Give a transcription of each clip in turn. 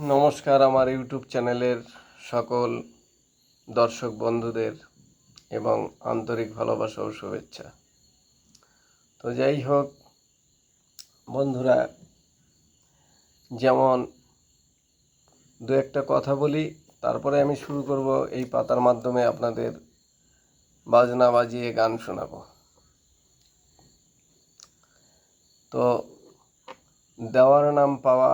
নমস্কার আমার ইউটিউব চ্যানেলের সকল দর্শক বন্ধুদের এবং আন্তরিক ভালোবাসা ও শুভেচ্ছা। তো যাই হোক বন্ধুরা, যেমন দু একটা কথা বলি, তারপরে আমি শুরু করব এই পাতার মাধ্যমে আপনাদের বাজনা বাজিয়ে গান শোনাবো। তো দেওয়ার নাম পাওয়া,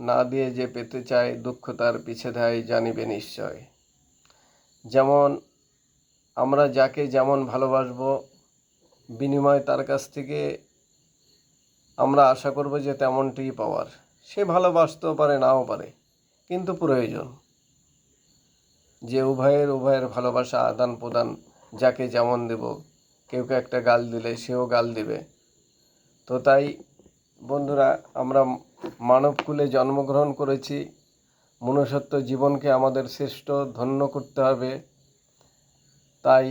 না দিয়ে যে পেতে চায় দুঃখ তার পিছে ধায় জানিবে নিশ্চয়। যেমন আমরা যাকে যেমন ভালোবাসবো, বিনিময়ে তার কাছ থেকে আমরা আশা করব যে তেমনটিই পাওয়ার। সে ভালোবাসতেও পারে, নাও পারে, কিন্তু প্রয়োজন যে উভয়ের ভালোবাসা আদান প্রদান, যাকে যেমন দেব। কেউ একটা গাল দিলে সেও গাল দিবে। তো তাই বন্ধুরা, আমরা মানবকুলে জন্মগ্রহণ করেছি, মনুষ্যত্ব জীবনকে আমাদের শ্রেষ্ঠ ধন্য করতে হবে। তাই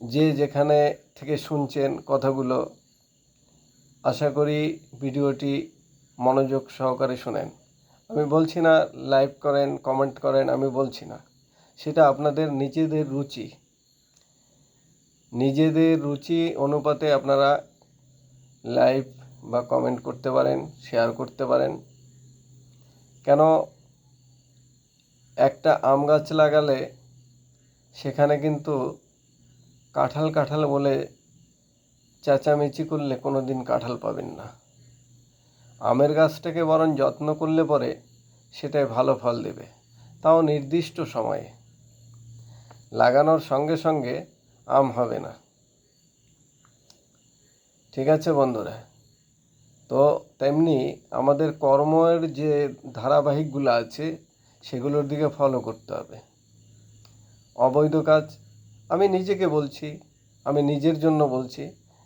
যে যেখানে থেকে শুনছেন কথাগুলো, আশা করি ভিডিওটি মনোযোগ সহকারে শোনেন। আমি বলছি না লাইক করেন, কমেন্ট করেন, আমি বলছি না। সেটা আপনাদের নিজেদের রুচি অনুপাতে আপনারা লাইক বা কমেন্ট করতে পারেন, শেয়ার করতে পারেন। কেন, একটা আম গাছ লাগালে সেখানে কিন্তু কাঁঠাল বলে চেঁচামেচি করলে কোনো দিন কাঁঠাল পাবেন না। আমের গাছটাকে বরং যত্ন করলে পরে সেটাই ভালো ফল দেবে, তাও নির্দিষ্ট সময়ে। লাগানোর সঙ্গে সঙ্গে আম হবে না। ঠিক আছে বন্ধুরা? তো তেমনি আমাদের কর্মের যে ধারাবাহিকগুলো আছে সেগুলোর দিকে ফলো করতে হবে। অবৈধ কাজ, আমি নিজেকে বলছি, আমি নিজের জন্য বলছি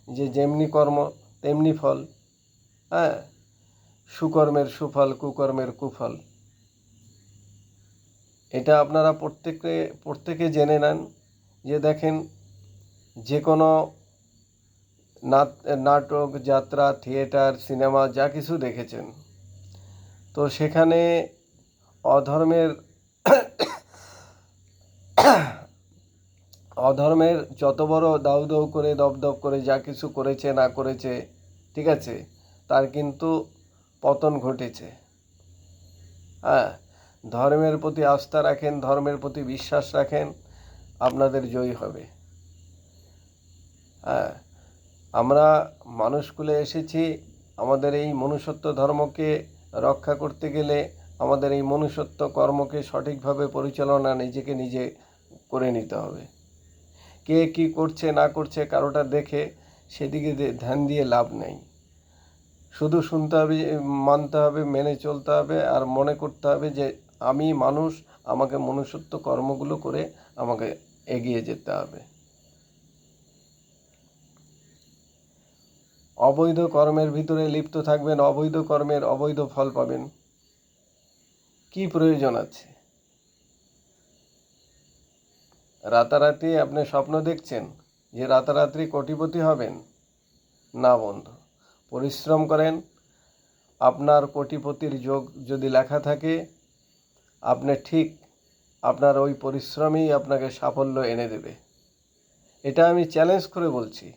যে যেমনি কর্ম তেমনি ফল। হ্যাঁ, সুকর্মের সুফল, কুকর্মের কুফল। এটা আপনারা প্রত্যেকে জেনে নেন। যে দেখেন, যে কোনো নাটক, যাত্রা, থিয়েটার, সিনেমা যা কিছু দেখেছেন, তো সেখানে অধর্মের অধর্মের যত বড় দাউ দাউ করে দপদপ করে যা কিছু করেছে না করেছে, ঠিক আছে, তার কিন্তু পতন ঘটেছে। হ্যাঁ, ধর্মের প্রতি আস্থা রাখেন, ধর্মের প্রতি বিশ্বাস রাখেন, আপনাদের জয়ী হবে। হ্যাঁ, আমরা মানুষকুলে এসেছি, আমাদের এই মনুষ্যত্ব ধর্মকে রক্ষা করতে গেলে আমাদের এই মনুষ্যত্ব কর্মকে সঠিকভাবে পরিচালনা নিজেকে নিজে করে নিতে হবে। কে কি করছে না করছে কারোটা দেখে সেদিকে ধ্যান দিয়ে লাভ নেই। শুধু শুনতে হবে, মানতে হবে, মেনে চলতে হবে, আর মনে করতে হবে যে আমি মানুষ, আমাকে মনুষ্যত্ব কর্মগুলো করে আমাকে এগিয়ে যেতে হবে। অবৈধ কর্মের ভিতরে লিপ্ত থাকবেন, অবৈধ কর্মের অবৈধ ফল পাবেন। কি প্রয়োজন আছে? রাতারাতি আপনি স্বপ্ন দেখছেন যে রাতারাতি কোটিপতি হবেন? না বন্ধু, পরিশ্রম করেন। আপনার কোটিপতির যোগ যদি লেখা থাকে, আপনি ঠিক, আপনার ওই পরিশ্রমই আপনাকে সাফল্য এনে দেবে। এটা আমি চ্যালেঞ্জ করে বলছি।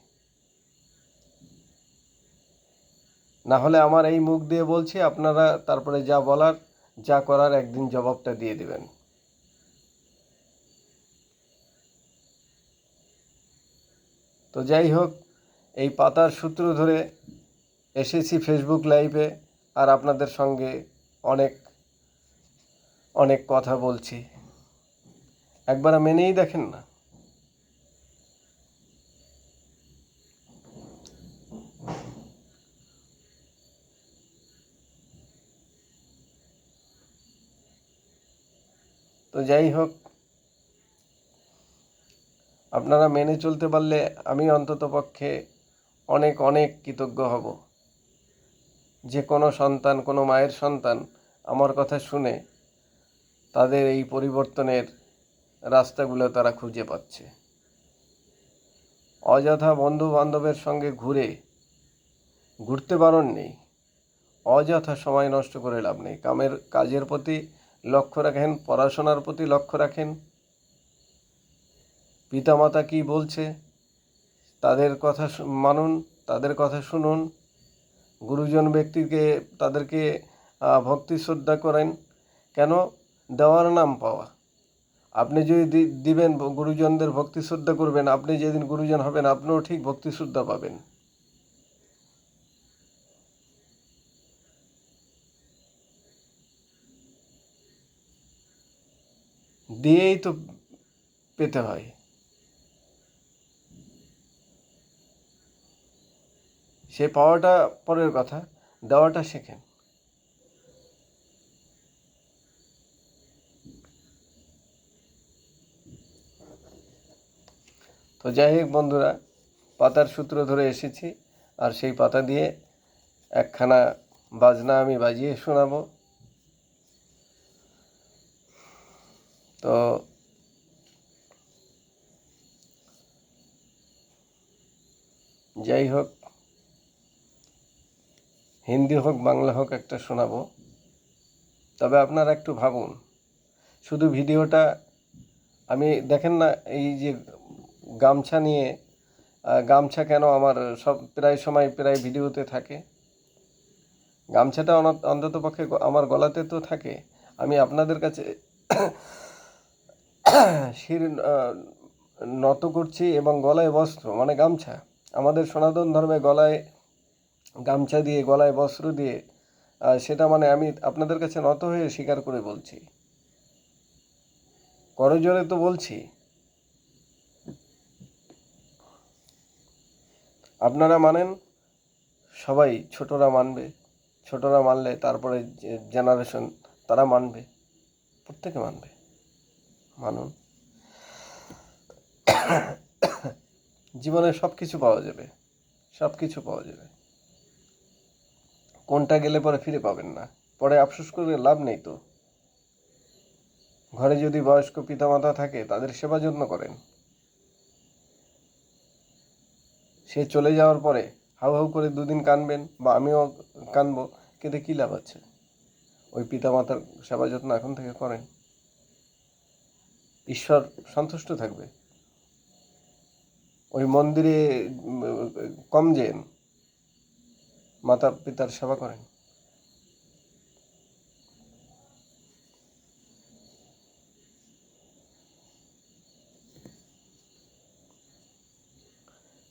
না হলে আমার এই মুখ দিয়ে বলছি, আপনারা তারপরে যা বলার যা করার একদিন জবাবটা দিয়ে দেবেন। তো যাই হোক, এই পাতার সূত্র ধরে এসেছি ফেসবুক লাইভে, আর আপনাদের সঙ্গে অনেক অনেক কথা বলছি। একবার মেনেই দেখেন না। তো যাই হোক, আপনারা মেনে চলতে পারলে আমি অন্তত পক্ষে অনেক অনেক কৃতজ্ঞ হব। যে কোনো সন্তান, কোনো মায়ের সন্তান আমার কথা শুনে তাদের এই পরিবর্তনের রাস্তাগুলো তারা খুঁজে পাচ্ছে। অযথা বন্ধু বান্ধবের সঙ্গে ঘুরতে বারণ নেই, অযথা সময় নষ্ট করে লাভ নেই। কাজের প্রতি লক্ষ্য রাখেন, পড়াশোনার প্রতি লক্ষ্য রাখেন। পিতামাতা কি বলছে তাদের কথা মানুন, তাদের কথা শুনুন। গুরুজন ব্যক্তিকে তাদেরকে ভক্তি শ্রদ্ধা করেন। কেন? দেওয়ার নাম পাওয়া। আপনি যদি দিবেন, গুরুজনদের ভক্তি শ্রদ্ধা করবেন, আপনি যেদিন গুরুজন হবেন আপনিও ঠিক ভক্তি শ্রদ্ধা পাবেন। দিয়েই তো পেতে হয়। সে পাওয়াটা পরের কথা, দেওয়াটা শেখেন। তো যাই হোক বন্ধুরা, পাতার সূত্র ধরে এসেছি, আর সেই পাতা দিয়ে একখানা বাজনা আমি বাজিয়ে শোনাবো। তো যাই হোক, হিন্দি হোক বাংলা হোক একটা শোনাবো। তবে আপনারা একটু ভাবুন, শুধু ভিডিওটা আমি দেখেন না, এই যে গামছা নিয়ে, গামছা কেন আমার সব প্রায় সময় প্রায় ভিডিওতে থাকে, গামছাটা অন্তত পক্ষে আমার গলাতে তো থাকে। আমি আপনাদের কাছে শির নত করছি, এবং গলায় বস্ত্র মানে গামছা। আমাদের সনাতন ধর্মে গলায় গামছা দিয়ে, গলায় বস্ত্র দিয়ে, সেটা মানে আমি আপনাদের কাছে নত হয়ে স্বীকার করে বলছি, করজোরে তো বলছি। আপনারা মানেন, সবাই, ছোটরা মানবে, ছোটরা মানলে তারপরে যে জেনারেশন তারা মানবে, প্রত্যেকে মানবে। মানুন, জীবনে সব কিছু পাওয়া যাবে, সব কিছু পাওয়া যাবে। কোনটা গেলে পরে ফিরে পাবেন না, পরে আফসোস করে লাভ নেই তো। ঘরে যদি বয়স্ক পিতামাতা থাকে তাদের সেবা যত্ন করেন। সে চলে যাওয়ার পরে হাউ হাউ করে দুদিন কাঁদবেন, বা আমিও কাঁদবো, কিন্তু কী লাভ আছে? ওই পিতামাতার সেবা যত্ন এখন থেকে করেন, ঈশ্বর সন্তুষ্ট থাকবে। ওই মন্দিরে কম যেন, মাতা পিতার সেবা করেন।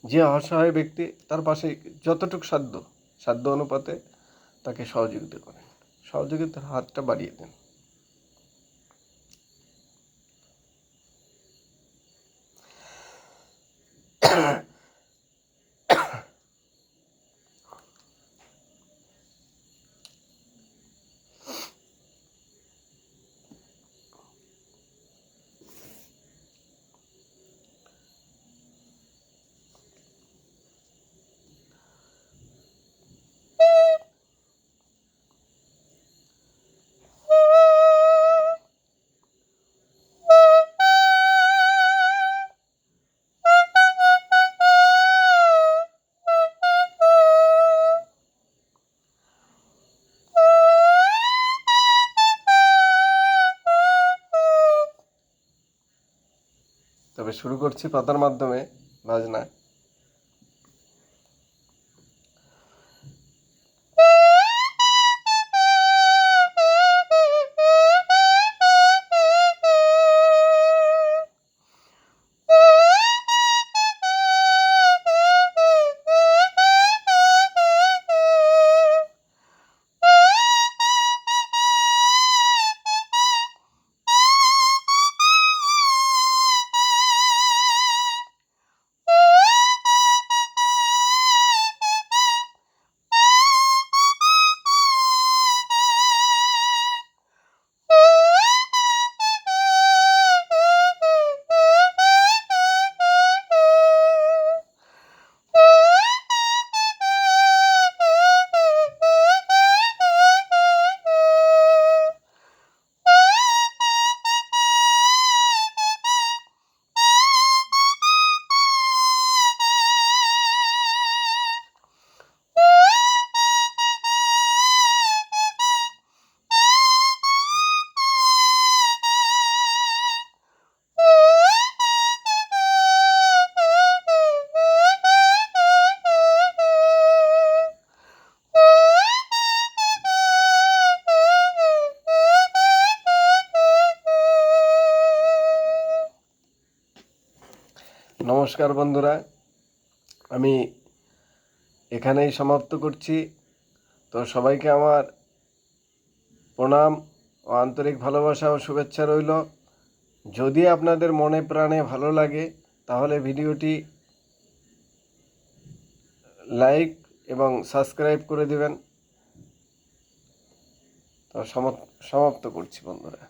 যে অসহায় ব্যক্তি, তার পাশে যতটুকু সাধ্য, সাধ্য অনুপাতে তাকে সহযোগিতা করেন, সহযোগিতার হাতটা বাড়িয়ে দেন। তবে শুরু করছি পাতার মাধ্যমে বাজনা। নমস্কার বন্ধুরা, আমি এখানেই সমাপ্ত করছি। তো সবাইকে আমার প্রণাম ও আন্তরিক ভালোবাসা ও শুভেচ্ছা রইল। যদি আপনাদের মনে প্রাণে ভালো লাগে তাহলে ভিডিওটি লাইক এবং সাবস্ক্রাইব করে দেবেন। তো সমাপ্ত করছি বন্ধুরা।